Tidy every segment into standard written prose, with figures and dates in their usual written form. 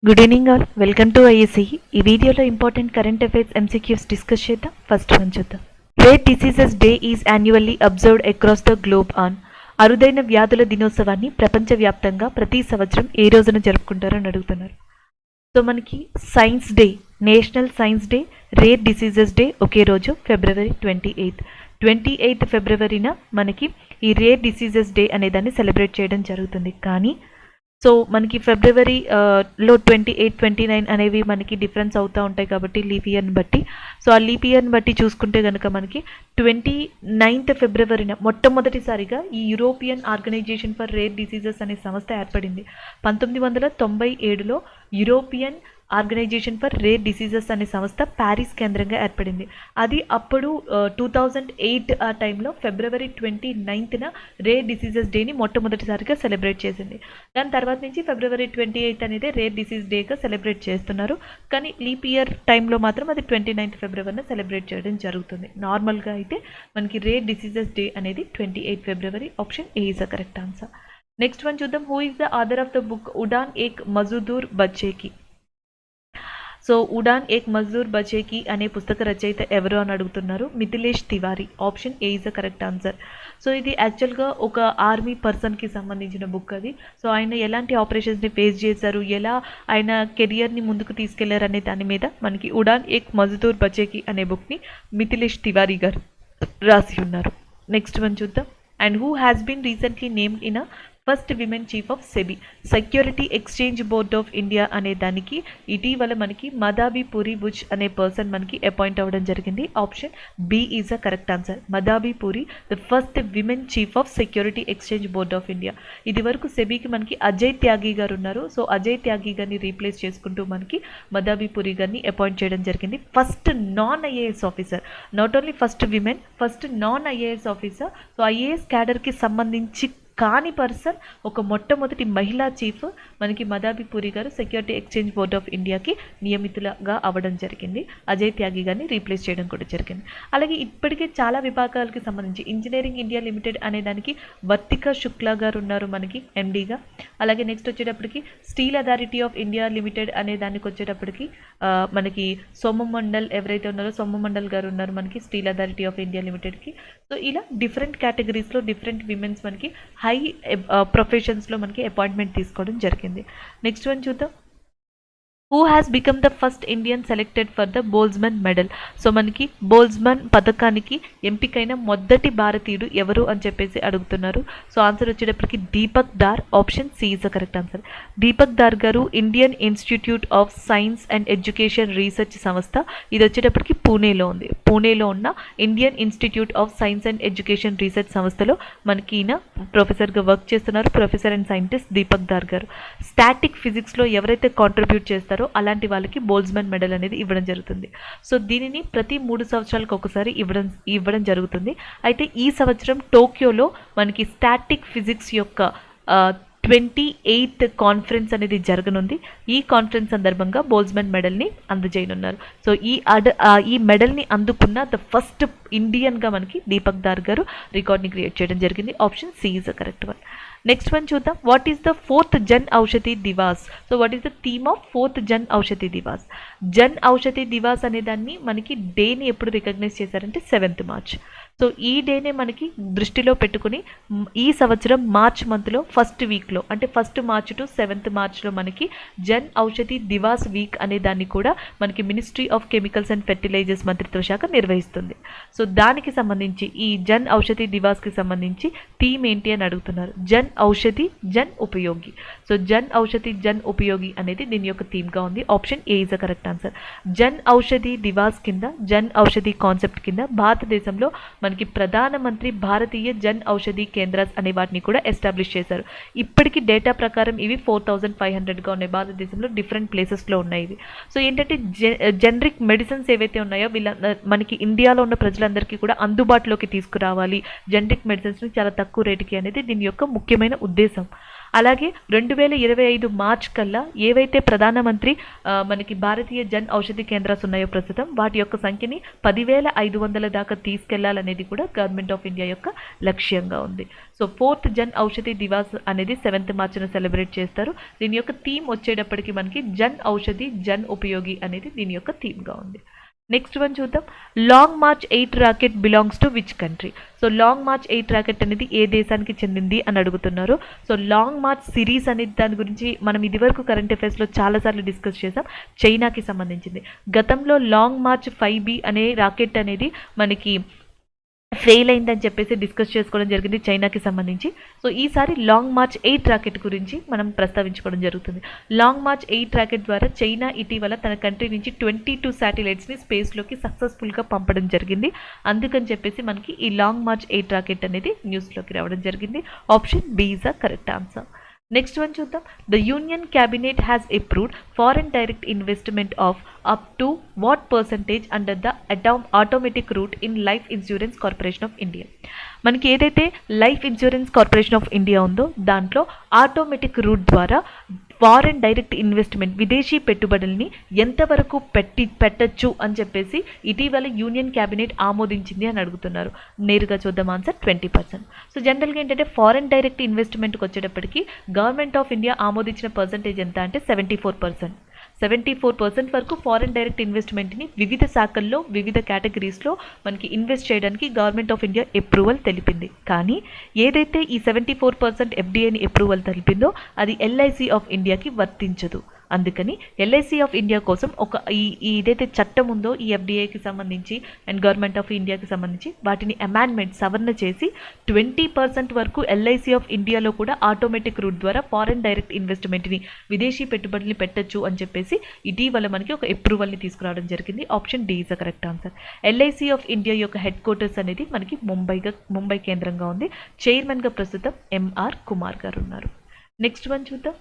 Good evening all, welcome to ISC. ఈ వీడియోలో important current affairs MCQs discuss చేద్దాం. First one చూద్దాం. Rare diseases day is annually observed across the globe on. అరుదైన వ్యాధుల దినోత్సవాన్ని ప్రపంచవ్యాప్తంగా ప్రతి సంవత్సరం ఏ రోజున జరుపుకుంటారని అడుగుతున్నారు. సో మనకి science day, national science day, rare diseases day ఒకే రోజు, ఫిబ్రవరి 28 ఫిబ్రవరిన మనకి ఈ రేర్ డిసీజెస్ డే అనేదాన్ని సెలబ్రేట్ చేయడం జరుగుతుంది. కానీ సో మనకి ఫిబ్రవరిలో 28, 29 అనేవి మనకి డిఫరెన్స్ అవుతూ ఉంటాయి కాబట్టి లీప్ ఇయర్ని బట్టి. సో ఆ లీప్ ఇయర్ని బట్టి చూసుకుంటే కనుక మనకి 29 ఫిబ్రవరిన మొట్టమొదటిసారిగా ఈ European organisation for rare diseases అనే సంస్థ ఏర్పడింది. 1997లో European organisation for rare diseases అనే సంస్థ ప్యారిస్ కేంద్రంగా ఏర్పడింది. అది అప్పుడు 2008 ఆ టైంలో ఫిబ్రవరి 29న రేర్ డిసీజెస్ డేని మొట్టమొదటిసారిగా సెలబ్రేట్ చేసింది. దాని తర్వాత నుంచి ఫిబ్రవరి 28 అనేది రేర్ డిసీజ్ డేగా సెలబ్రేట్ చేస్తున్నారు. కానీ లీప్ ఇయర్ టైంలో మాత్రం అది 29 ఫిబ్రవరిన సెలబ్రేట్ చేయడం జరుగుతుంది. నార్మల్గా అయితే మనకి రేర్ డిసీజెస్ డే అనేది 28 February. Option A is the correct answer. Next one చూద్దాం. Who is the author of the book Udaan Ek Mazdoor Bachche Ki? So Udaan Ek Mazdoor Bachche Ki అనే పుస్తక రచయిత ఎవరు అని అడుగుతున్నారు. Mithilesh Tiwari. Option A is the correct answer. So ఇది యాక్చువల్గా ఒక ఆర్మీ పర్సన్కి సంబంధించిన బుక్ అది. సో ఆయన ఎలాంటి ఆపరేషన్స్ని ఫేస్ చేశారు, ఎలా ఆయన కెరియర్ని ముందుకు తీసుకెళ్లారు అనే దాని మీద మనకి ఉడాన్ ఏక్ మజ్దూర్ బచేకి అనే బుక్ని మిథిలేష్ తివారీ గారు రాసి ఉన్నారు. నెక్స్ట్ వన్ చూద్దాం. And who has been recently named in a first women chief of SEBI? Security exchange board of India అనే దానికి ఇటీవల మనకి మదాబి పూరి బుచ్ అనే పర్సన్ మనకి అపాయింట్ అవ్వడం జరిగింది. Option B is the correct answer. Madhabi Puri the first women chief of security exchange board of India. ఇది వరకు సెబీకి మనకి అజయ్ త్యాగి గారు ఉన్నారు. సో అజయ్ త్యాగి గారిని రీప్లేస్ చేసుకుంటూ మనకి మదాబి పూరి గారిని అపాయింట్ చేయడం జరిగింది. First non IAS officer, not only first women, first non IAS officer. So IAS క్యాడర్కి సంబంధించి కాని పర్సన్, ఒక మొట్టమొదటి మహిళా చీఫ్ మనకి మదాబి పూరి గారు సెక్యూరిటీ ఎక్స్చేంజ్ బోర్డ్ ఆఫ్ ఇండియాకి నియమితులుగా అవ్వడం జరిగింది. అజయ్ త్యాగి గారిని రీప్లేస్ చేయడం కూడా జరిగింది. అలాగే ఇప్పటికే చాలా విభాగాలకి సంబంధించి ఇంజనీరింగ్ ఇండియా లిమిటెడ్ అనే దానికి వర్తిక శుక్లా గారు ఉన్నారు మనకి ఎండీగా. అలాగే నెక్స్ట్ వచ్చేటప్పటికి steel authority of India limited అనే దానికి వచ్చేటప్పటికి మనకి సోమమండల్ ఎవరైతే ఉన్నారో సోమమండల్ గారు ఉన్నారు మనకి స్టీల్ అథారిటీ ఆఫ్ ఇండియా లిమిటెడ్కి. సో ఇలా డిఫరెంట్ కేటగిరీస్లో డిఫరెంట్ విమెన్స్ మనకి హై ప్రొఫెషన్స్లో మనకి అపాయింట్మెంట్ తీసుకోవడం జరిగింది. నెక్స్ట్ వన్ చూద్దాం. Who has become the first Indian selected for the Boltzmann medal? So మనకి బోల్జ్మన్ పథకానికి ఎంపికైన మొదటి భారతీయుడు ఎవరు అని చెప్పేసి అడుగుతున్నారు. సో ఆన్సర్ వచ్చేటప్పటికి Deepak Dhar. Option C is the correct answer. Deepak Dhar గారు Indian institute of science and education research సంస్థ, ఇది వచ్చేటప్పటికి పూణేలో ఉంది. పూణేలో ఉన్న Indian institute of science and education research సంస్థలో మనకి ఈయన ప్రొఫెసర్గా వర్క్ చేస్తున్నారు. Professor and scientist Deepak Dhar గారు. స్టాటిక్ ఫిజిక్స్లో ఎవరైతే కాంట్రిబ్యూట్ చేస్తారో అలాంటి వాళ్ళకి బోల్జ్మన్ మెడల్ అనేది ఇవ్వడం జరుగుతుంది. సో దీనిని ప్రతి 3 సంవత్సరాలకు ఒకసారి ఇవ్వడం జరుగుతుంది. అయితే ఈ సంవత్సరం టోక్యోలో మనకి స్టాటిక్ ఫిజిక్స్ యొక్క 28th కాన్ఫరెన్స్ అనేది జరగనుంది. ఈ కాన్ఫరెన్స్ సందర్భంగా బోల్జ్మన్ మెడల్ని అందజేయనున్నారు. సో ఈ మెడల్ని అందుకున్న ద ఫస్ట్ ఇండియన్గా మనకి దీపక్ దార్ గారు రికార్డ్ని క్రియేట్ చేయడం జరిగింది. Option C is the correct one. Next one చూద్దాం. What is the 4th Jan Aushadhi Diwas? So what is the theme of 4th Jan Aushadhi Diwas? Jan Aushadhi Diwas అనే దాన్ని మనకి డేని ఎప్పుడు రికగ్నైజ్ చేశారంటే 7th మార్చ్. సో ఈ డేనే మనకి దృష్టిలో పెట్టుకుని ఈ సంవత్సరం మార్చ్ మంత్లో ఫస్ట్ వీక్లో అంటే 1 మార్చ్ టు 7th మార్చ్లో మనకి జన్ ఔషధి దివాస్ వీక్ అనే దాన్ని కూడా మనకి ministry of chemicals and fertilisers మంత్రిత్వ శాఖ నిర్వహిస్తుంది. సో దానికి సంబంధించి ఈ జన్ ఔషధి దివాస్కి సంబంధించి థీమ్ ఏంటి అని అడుగుతున్నారు. జన్ ఔషధి జన్ ఉపయోగి. సో జన్ ఔషధి జన్ ఉపయోగి అనేది దీని యొక్క థీమ్గా ఉంది. Option A is the correct answer. Jan Aushadhi Diwas కింద, జన్ ఔషధి కాన్సెప్ట్ కింద భారతదేశంలో మనకి ప్రధానమంత్రి భారతీయ జన్ ఔషధి కేంద్రాస్ అనే వాటిని కూడా ఎస్టాబ్లిష్ చేశారు. ఇప్పటికీ డేటా ప్రకారం ఇవి 4500గా ఉన్నాయి. భారతదేశంలో డిఫరెంట్ ప్లేసెస్లో ఉన్నాయి ఇవి. సో ఏంటంటే జనరిక్ మెడిసిన్స్ ఏవైతే ఉన్నాయో మనకి ఇండియాలో ఉన్న ప్రజలందరికీ కూడా అందుబాటులోకి తీసుకురావాలి జనరిక్ మెడిసిన్స్ని చాలా తక్కువ రేటుకి అనేది దీని యొక్క ముఖ్యమైన ఉద్దేశం. అలాగే 2025 మార్చ్ కల్లా ఏవైతే ప్రధానమంత్రి మనకి భారతీయ జన్ ఔషధి కేంద్రాలు ఉన్నాయో ప్రస్తుతం వాటి యొక్క సంఖ్యని 10,500 దాకా తీసుకెళ్లాలనేది కూడా గవర్నమెంట్ ఆఫ్ ఇండియా యొక్క లక్ష్యంగా ఉంది. సో 4th జన్ ఔషధి దివాస్ అనేది 7th మార్చిన సెలబ్రేట్ చేస్తారు. దీని యొక్క థీమ్ వచ్చేటప్పటికి మనకి జన్ ఔషధి జన్ ఉపయోగి అనేది దీని యొక్క థీమ్గా ఉంది. నెక్స్ట్ వన్ చూద్దాం. Long March 8 rocket belongs to which country? So long March 8 rocket అనేది ఏ దేశానికి చెందింది అని అడుగుతున్నారు. సో లాంగ్ మార్చ్ సిరీస్ అనేది దాని గురించి మనం ఇదివరకు కరెంట్ అఫైర్స్లో చాలాసార్లు డిస్కస్ చేసాం. చైనాకి సంబంధించింది. గతంలో లాంగ్ మార్చ్ 5B అనే రాకెట్ అనేది మనకి ఫెయిల్ అయిందని చెప్పేసి డిస్కస్ చేసుకోవడం జరిగింది చైనాకి సంబంధించి. సో ఈసారి లాంగ్ మార్చ్ 8 రాకెట్ గురించి మనం ప్రస్తావించుకోవడం జరుగుతుంది. లాంగ్ మార్చ్ 8 రాకెట్ ద్వారా చైనా ఇటీవల తన కంట్రీ నుంచి 22 శాటిలైట్స్ని స్పేస్లోకి సక్సెస్ఫుల్గా పంపడం జరిగింది. అందుకని చెప్పేసి మనకి ఈ లాంగ్ మార్చ్ 8 రాకెట్ అనేది న్యూస్లోకి రావడం జరిగింది. Option B is the correct answer. Next one చూద్దాం. The union cabinet has approved foreign direct investment of up to what percentage under the automatic route in life insurance corporation of India? మనకి ఏదైతే life insurance corporation of India ఉందో దాంట్లో automatic route ద్వారా foreign direct investment విదేశీ పెట్టుబడుల్ని ఎంతవరకు పెట్టచ్చు అని చెప్పేసి ఇటీవల యూనియన్ క్యాబినెట్ ఆమోదించింది అని అడుగుతున్నారు. నేరుగా చూద్దాం ఆన్సర్ 20%. సో జనరల్గా ఏంటంటే ఫారెన్ డైరెక్ట్ ఇన్వెస్ట్మెంట్కి వచ్చేటప్పటికి గవర్నమెంట్ ఆఫ్ ఇండియా ఆమోదించిన పర్సంటేజ్ ఎంత అంటే 74%. 74% వరకు ఫారెన్ డైరెక్ట్ ఇన్వెస్ట్మెంట్ని వివిధ శాఖల్లో వివిధ కేటగిరీస్లో మనకి ఇన్వెస్ట్ చేయడానికి గవర్నమెంట్ ఆఫ్ ఇండియా అప్రూవల్ తెలిపింది. కానీ ఏదైతే ఈ 74% ఎఫ్డీఐని అప్రూవల్ తెలిపిందో అది ఎల్ఐసి ఆఫ్ ఇండియాకి వర్తించదు. అందుకని ఎల్ఐసి ఆఫ్ ఇండియా కోసం ఏదైతే చట్టం ఉందో ఈ ఎఫ్డీఐకి సంబంధించి అండ్ గవర్నమెంట్ ఆఫ్ ఇండియాకి సంబంధించి వాటిని అమెండ్మెంట్ సవరణ చేసి 20% వరకు ఎల్ఐసి ఆఫ్ ఇండియాలో కూడా ఆటోమేటిక్ రూట్ ద్వారా ఫారెన్ డైరెక్ట్ ఇన్వెస్ట్మెంట్ని విదేశీ పెట్టుబడుల్ని పెట్టచ్చు అని చెప్పేసి ఇటీవల మనకి ఒక అప్రూవల్ని తీసుకురావడం జరిగింది. Option D is the correct answer. LIC of India యొక్క హెడ్ క్వార్టర్స్ అనేది మనకి ముంబై కేంద్రంగా ఉంది. చైర్మన్గా ప్రస్తుతం ఎంఆర్ కుమార్ గారు ఉన్నారు. నెక్స్ట్ వన్ చూద్దాం.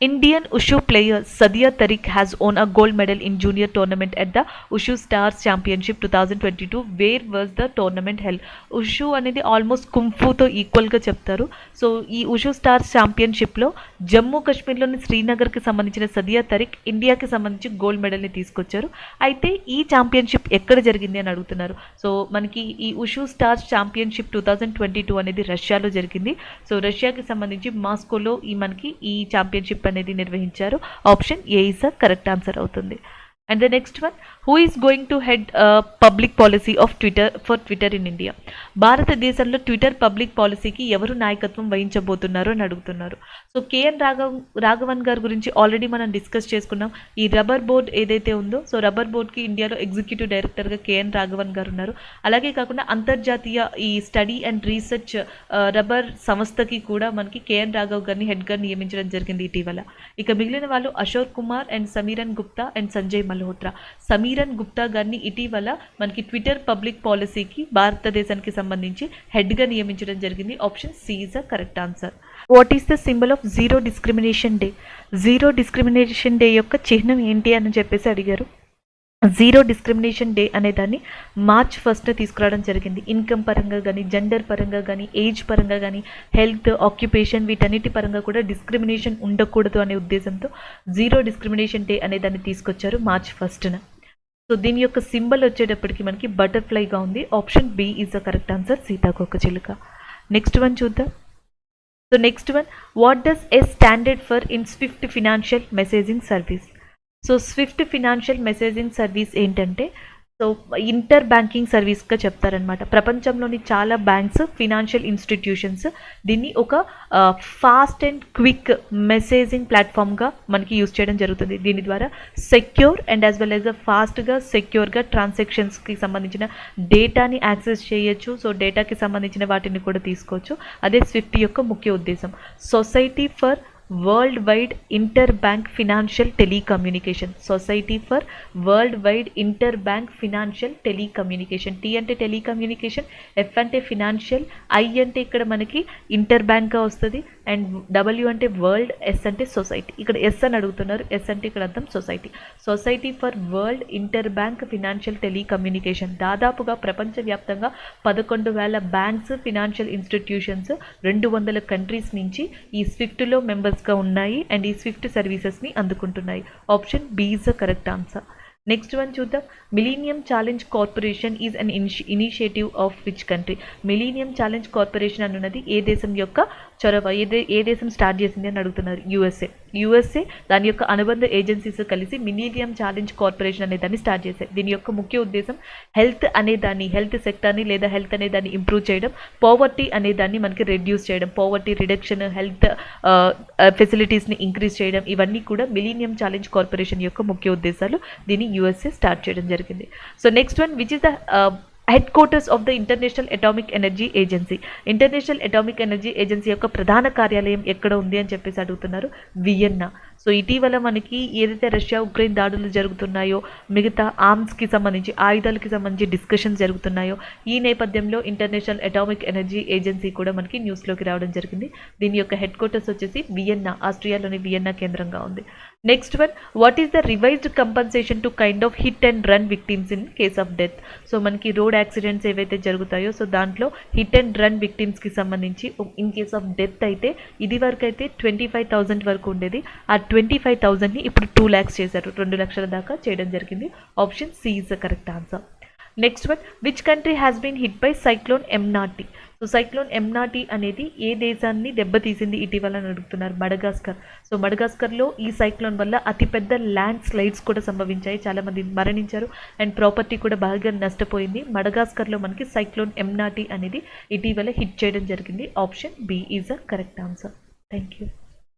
Indian Wushu player Sadia Tariq has won a gold medal in junior tournament at the Wushu Stars Championship 2022. Where was the tournament held? Wushu అనేది ఆల్మోస్ట్ కుంఫుతో ఈక్వల్గా చెప్తారు. సో ఈ ఉషు స్టార్స్ ఛాంపియన్షిప్లో జమ్మూ కాశ్మీర్లోని శ్రీనగర్కి సంబంధించిన సదియా తరిక్ ఇండియాకి సంబంధించి గోల్డ్ మెడల్ని తీసుకొచ్చారు. అయితే ఈ ఛాంపియన్షిప్ ఎక్కడ జరిగింది అని అడుగుతున్నారు. సో మనకి ఈ ఉషు స్టార్స్ ఛాంపియన్షిప్ 2022 అనేది రష్యాలో జరిగింది. సో రష్యాకి సంబంధించి మాస్కోలో మనకి ఈ ఛాంపియన్షిప్ అనేది నిర్వహించారు. Option A is the correct answer అవుతుంది. And the next one, who is going to head public policy of Twitter in India? భారతదేశంలో ట్విట్టర్ పబ్లిక్ పాలసీకి ఎవరు నాయకత్వం వహించబోతున్నారు అని అడుగుతున్నారు. సో కేఎన్ రాఘవన్ గారి గురించి ఆల్రెడీ మనం డిస్కస్ చేసుకున్నాం. ఈ రబ్బర్ బోర్డ్ ఏదైతే ఉందో సో రబ్బర్ బోర్డ్కి ఇండియాలో ఎగ్జిక్యూటివ్ డైరెక్టర్గా కేఎన్ రాఘవన్ గారు ఉన్నారు. అలాగే కాకుండా అంతర్జాతీయ ఈ స్టడీ అండ్ రీసెర్చ్ రబ్బర్ సంస్థకి కూడా మనకి కేఎన్ రాఘవ్ గారిని హెడ్గా నియమించడం జరిగింది ఇటీవల. ఇక మిగిలిన వాళ్ళు అశోక్ కుమార్ అండ్ సమీరన్ గుప్తా అండ్ సంజయ్ మల్హోత్రా. సమీరన్ గుప్తా గారిని ఇటీవల మనకి ట్విట్టర్ పబ్లిక్ పాలసీకి భారతదేశానికి సంబంధించి హెడ్గా నియమించడం జరిగింది. Option C is the correct answer. What is the symbol of zero discrimination day? Zero discrimination day యొక్క చిహ్నం ఏంటి అని చెప్పేసి అడిగారు. జీరో డిస్క్రిమినేషన్ డే అనే దాన్ని మార్చ్ 1 తీసుకురావడం జరిగింది. ఇన్కమ్ పరంగా కానీ జెండర్ పరంగా కానీ ఏజ్ పరంగా కానీ హెల్త్ ఆక్యుపేషన్ వీటన్నిటి పరంగా కూడా డిస్క్రిమినేషన్ ఉండకూడదు అనే ఉద్దేశంతో జీరో డిస్క్రిమినేషన్ డే అనే దాన్ని తీసుకొచ్చారు మార్చ్ 1న. సో దీని యొక్క సింబల్ వచ్చేటప్పటికి మనకి బటర్ఫ్లైగా ఉంది. Option B is the correct answer, సీతాకోక చిలుక. నెక్స్ట్ వన్ చూద్దాం. So next one, what does S standard for in SWIFT financial messaging service? So SWIFT financial messaging service ఏంటంటే సో ఇంటర్ బ్యాంకింగ్ సర్వీస్గా చెప్తారనమాట. ప్రపంచంలోని చాలా బ్యాంక్స్ ఫినాన్షియల్ ఇన్స్టిట్యూషన్స్ దీన్ని ఒక ఫాస్ట్ అండ్ క్విక్ మెసేజింగ్ ప్లాట్ఫామ్గా మనకి యూజ్ చేయడం జరుగుతుంది. దీని ద్వారా secure and as well as ఫాస్ట్గా సెక్యూర్గా ట్రాన్సాక్షన్స్కి సంబంధించిన డేటాని యాక్సెస్ చేయొచ్చు. సో డేటాకి సంబంధించిన వాటిని కూడా తీసుకోవచ్చు. అదే స్విఫ్ట్ యొక్క ముఖ్య ఉద్దేశం. Society for world wide inter bank financial telecommunication. Society for world wide inter bank financial telecommunication. T అంటే టెలికమ్యూనికేషన్, ఎఫ్ అంటే ఫినాన్షియల్, ఐ అంటే ఇక్కడ మనకి ఇంటర్ బ్యాంక్గా వస్తుంది, అండ్ డబ్ల్యూ అంటే వరల్డ్, ఎస్ అంటే సొసైటీ. ఇక్కడ ఎస్ అని అడుగుతున్నారు, ఎస్ అంటే ఇక్కడ అర్థం society. Society for world inter bank financial telecommunication. దాదాపుగా ప్రపంచవ్యాప్తంగా 11,000 బ్యాంక్స్, ఫినాన్షియల్ ఇన్స్టిట్యూషన్స్ 200 కంట్రీస్ నుంచి ఈ స్విఫ్ట్లో మెంబర్స్గా ఉన్నాయి అండ్ ఈ స్విఫ్ట్ సర్వీసెస్ని అందుకుంటున్నాయి. Option B is the correct answer. Next one చూద్దాం. Millennium challenge corporation is an initiative of which country. Millennium challenge corporation అన్నది ఏ దేశం యొక్క చొరవ, ఏ దేశం స్టార్ట్ చేసింది అని అడుగుతున్నారు. యుఎస్ఏ దాని యొక్క అనుబంధ ఏజెన్సీస్ కలిసి మిలీనియం ఛాలెంజ్ కార్పొరేషన్ అనే దాన్ని స్టార్ట్ చేశాయి. దీని యొక్క ముఖ్య ఉద్దేశం హెల్త్ సెక్టర్ని లేదా హెల్త్ అనే దాన్ని ఇంప్రూవ్ చేయడం, పావర్టీ అనే దాన్ని మనకి రెడ్యూస్ చేయడం, పావర్టీ రిడక్షన్, హెల్త్ ఫెసిలిటీస్ని ఇంక్రీజ్ చేయడం, ఇవన్నీ కూడా మిలీనియం ఛాలెంజ్ కార్పొరేషన్ యొక్క ముఖ్య ఉద్దేశాలు. దీన్ని యుఎస్ఏ స్టార్ట్ చేయడం జరిగింది. So next one, which is the head quarters of the international atomic energy agency. International atomic energy agency యొక్క ప్రధాన కార్యాలయం ఎక్కడ ఉంది అని చెప్పేసి అడుగుతున్నారు. వియన్నా. సో ఇటీవల మనకి ఏదైతే రష్యా ఉక్రెయిన్ దాడులు జరుగుతున్నాయో, మిగతా ఆర్మ్స్కి సంబంధించి, ఆయుధాలకి సంబంధించి డిస్కషన్స్ జరుగుతున్నాయో, ఈ నేపథ్యంలో ఇంటర్నేషనల్ అటామిక్ ఎనర్జీ ఏజెన్సీ కూడా మనకి న్యూస్లోకి రావడం జరిగింది. దీని యొక్క హెడ్ క్వార్టర్స్ వచ్చేసి వియన్నా, ఆస్ట్రియాలోని వియన్నా కేంద్రంగా ఉంది. Next one, what is the revised compensation to kind of hit and run victims in case of death. So మనకి రోడ్ యాక్సిడెంట్స్ ఏవైతే జరుగుతాయో, సో దాంట్లో హిట్ అండ్ రన్ విక్టిమ్స్కి సంబంధించి ఇన్ కేస్ ఆఫ్ డెత్ అయితే ఇది వరకు అయితే 25,000 వరకు ఉండేది. ఆ 25,000ని ఇప్పుడు 2 lakhs చేశారు, 2 లక్షల దాకా చేయడం జరిగింది. Option C is the correct answer. Next one, which country has been hit by cyclone Emnati. So cyclone Emnati అనేది ఏ దేశాన్ని దెబ్బతీసింది ఇటీవల అని అడుగుతున్నారు. మడగాస్కర్. సో మడగాస్కర్లో ఈ సైక్లోన్ వల్ల అతిపెద్ద ల్యాండ్ స్లైడ్స్ కూడా సంభవించాయి, చాలామంది మరణించారు అండ్ ప్రాపర్టీ కూడా బాగా నష్టపోయింది. మడగాస్కర్లో మనకి సైక్లోన్ ఎంనాటి అనేది ఇటీవల హిట్ చేయడం జరిగింది. Option B is the correct answer. Thank you.